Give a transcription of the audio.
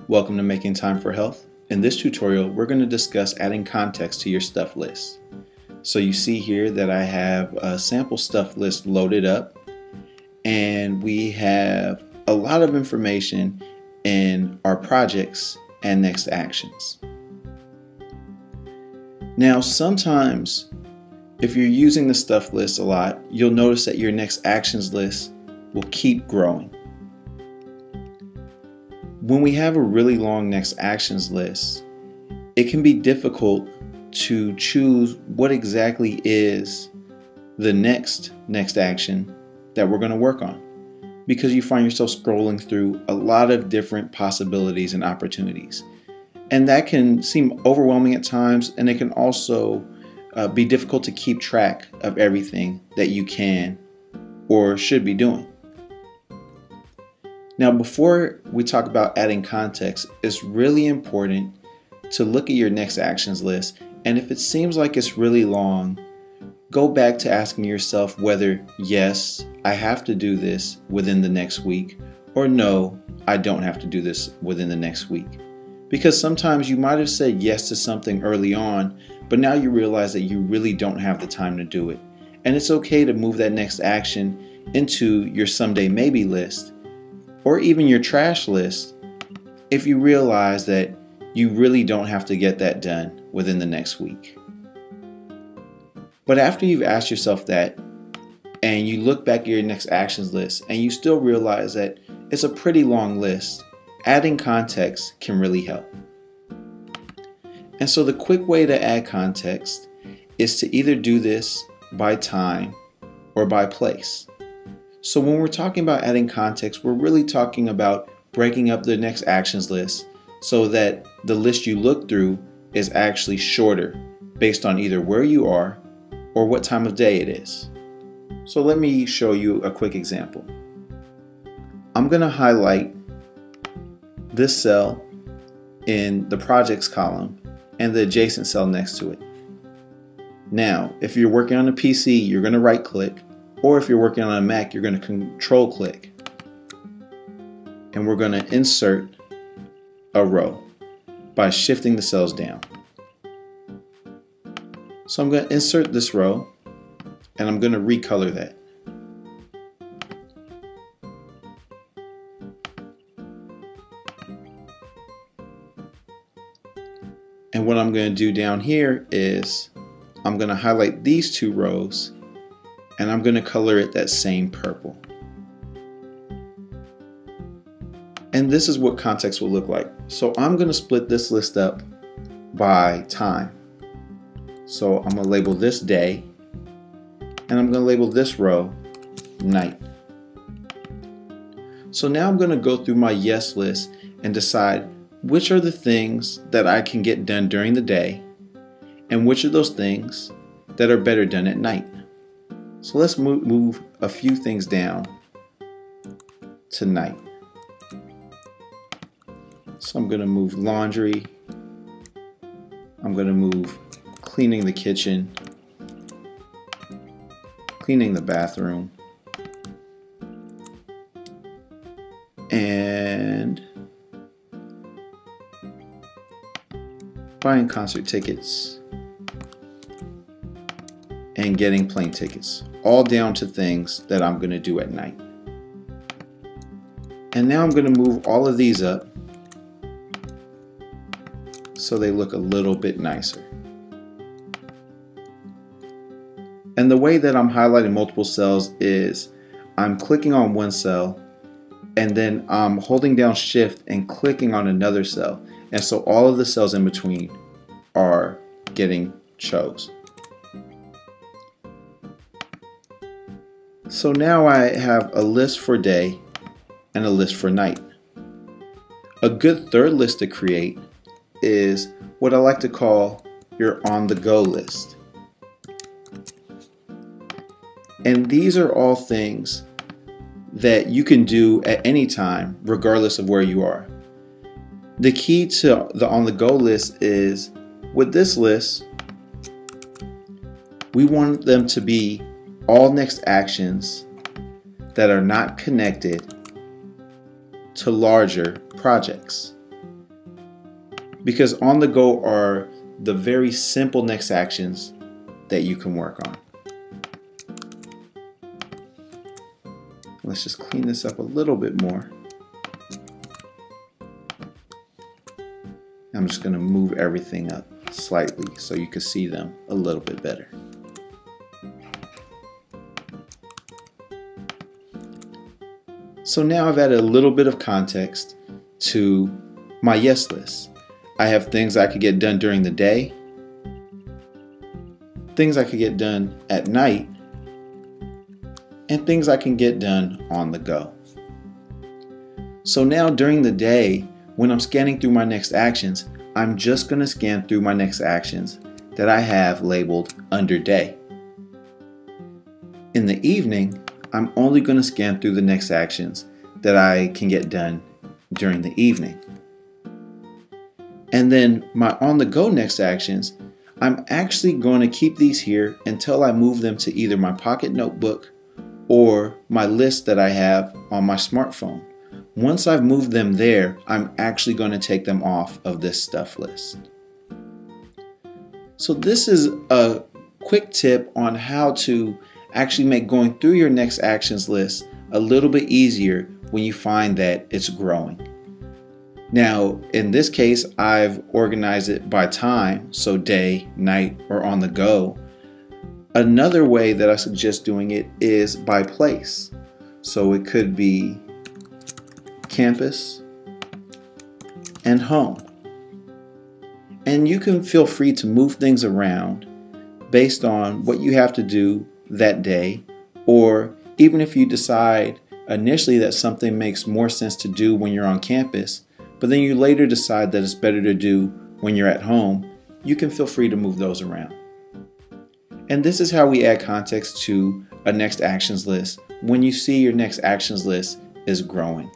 Welcome to Making Time for Health. In this tutorial, we're going to discuss adding context to your stuff list. So you see here that I have a sample stuff list loaded up, and we have a lot of information in our projects and next actions. Now, sometimes if you're using the stuff list a lot, you'll notice that your next actions list will keep growing. When we have a really long next actions list, it can be difficult to choose what exactly is the next action that we're going to work on, because you find yourself scrolling through a lot of different possibilities and opportunities. And that can seem overwhelming at times, and it can also be difficult to keep track of everything that you can or should be doing. Now, before we talk about adding context, it's really important to look at your next actions list, and if it seems like it's really long, go back to asking yourself whether, yes, I have to do this within the next week, or no, I don't have to do this within the next week. Because sometimes you might have said yes to something early on, but now you realize that you really don't have the time to do it. And it's okay to move that next action into your someday maybe list, or even your trash list, if you realize that you really don't have to get that done within the next week. But after you've asked yourself that, and you look back at your next actions list, and you still realize that it's a pretty long list, adding context can really help. And so the quick way to add context is to either do this by time or by place. So when we're talking about adding context, we're really talking about breaking up the next actions list so that the list you look through is actually shorter based on either where you are or what time of day it is. So let me show you a quick example. I'm going to highlight this cell in the projects column and the adjacent cell next to it. Now, if you're working on a PC, you're going to right click. Or if you're working on a Mac, you're going to control click. And we're going to insert a row by shifting the cells down. So I'm going to insert this row, and I'm going to recolor that. And what I'm going to do down here is I'm going to highlight these two rows, and I'm going to color it that same purple. And this is what context will look like. So I'm going to split this list up by time. So I'm going to label this day, and I'm going to label this row night. So now I'm going to go through my yes list and decide which are the things that I can get done during the day, and which are those things that are better done at night. So let's move a few things down tonight. So I'm going to move laundry. I'm going to move cleaning the kitchen, cleaning the bathroom, and buying concert tickets and getting plane tickets, all down to things that I'm going to do at night. And now I'm going to move all of these up so they look a little bit nicer. And the way that I'm highlighting multiple cells is I'm clicking on one cell, and then I'm holding down shift and clicking on another cell. And so all of the cells in between are getting chose. So now I have a list for day and a list for night. A good third list to create is what I like to call your on-the-go list. And these are all things that you can do at any time, regardless of where you are. The key to the on-the-go list is, with this list, we want them to be all next actions that are not connected to larger projects. because on the go are the very simple next actions that you can work on. Let's just clean this up a little bit more. I'm just going to move everything up slightly so you can see them a little bit better. So now I've added a little bit of context to my yes list. I have things I could get done during the day, things I could get done at night, and things I can get done on the go. So now during the day, when I'm scanning through my next actions, I'm just going to scan through my next actions that I have labeled under day. In the evening, I'm only going to scan through the next actions that I can get done during the evening. And then my on-the-go next actions, I'm actually going to keep these here until I move them to either my pocket notebook or my list that I have on my smartphone. Once I've moved them there, I'm actually going to take them off of this stuff list. So this is a quick tip on how to actually make going through your next actions list a little bit easier when you find that it's growing. Now, in this case, I've organized it by time, so day, night, or on the go. Another way that I suggest doing it is by place. So it could be campus and home. And you can feel free to move things around based on what you have to do that day, or even if you decide initially that something makes more sense to do when you're on campus, but then you later decide that it's better to do when you're at home, you can feel free to move those around. And this is how we add context to a next actions list when you see your next actions list is growing.